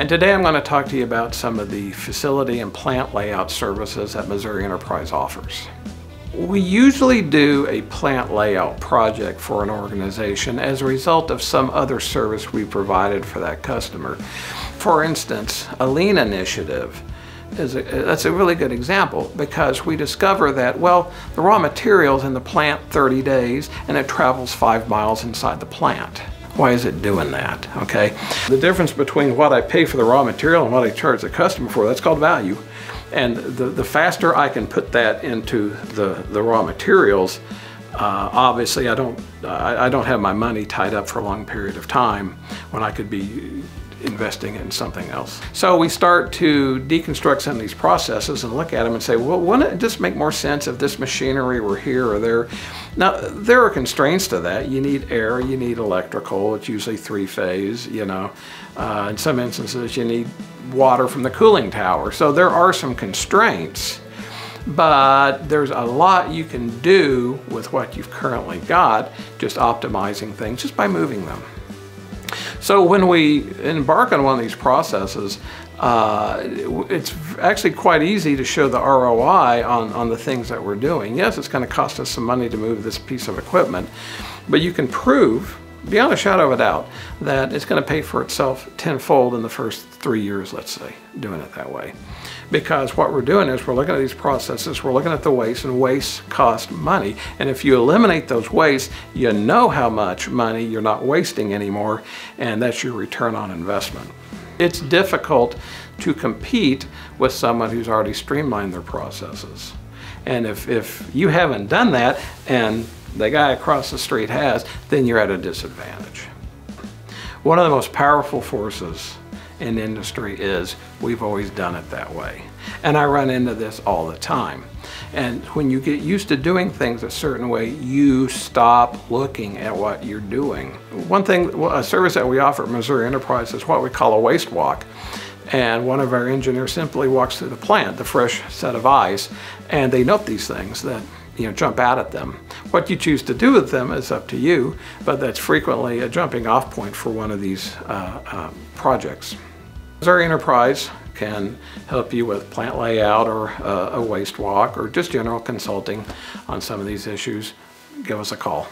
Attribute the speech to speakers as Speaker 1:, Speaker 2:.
Speaker 1: And today I'm going to talk to you about some of the facility and plant layout services that Missouri Enterprise offers. We usually do a plant layout project for an organization as a result of some other service we provided for that customer. For instance, a lean initiative that's a really good example, because we discover that, well, the raw material's in the plant 30 days and it travels 5 miles inside the plant. Why is it doing that? Okay, the difference between what I pay for the raw material and what I charge the customer for, that's called value. And the faster I can put that into the raw materials, obviously I don't have my money tied up for a long period of time when I could be investing in something else. So we start to deconstruct some of these processes and look at them and say, well, wouldn't it just make more sense if this machinery were here or there? Now, there are constraints to that. You need air, you need electrical, it's usually 3-phase, you know. In some instances, you need water from the cooling tower. So there are some constraints, but there's a lot you can do with what you've currently got, just optimizing things just by moving them. So when we embark on one of these processes, it's actually quite easy to show the ROI on the things that we're doing. Yes, it's going to cost us some money to move this piece of equipment, but you can prove, beyond a shadow of a doubt, that it's going to pay for itself tenfold in the first 3 years, let's say, doing it that way. Because what we're doing is we're looking at these processes, we're looking at the waste, and waste cost money. And if you eliminate those wastes, you know how much money you're not wasting anymore, and that's your return on investment. It's difficult to compete with someone who's already streamlined their processes. And if you haven't done that, and the guy across the street has, then you're at a disadvantage. One of the most powerful forces in industry is we've always done it that way. And I run into this all the time. And when you get used to doing things a certain way, you stop looking at what you're doing. One thing, a service that we offer at Missouri Enterprise is what we call a waste walk. And one of our engineers simply walks through the plant, the fresh set of eyes, and they note these things that jump out at them. What you choose to do with them is up to you, but that's frequently a jumping off point for one of these projects. Missouri Enterprise can help you with plant layout or a waste walk or just general consulting on some of these issues. Give us a call.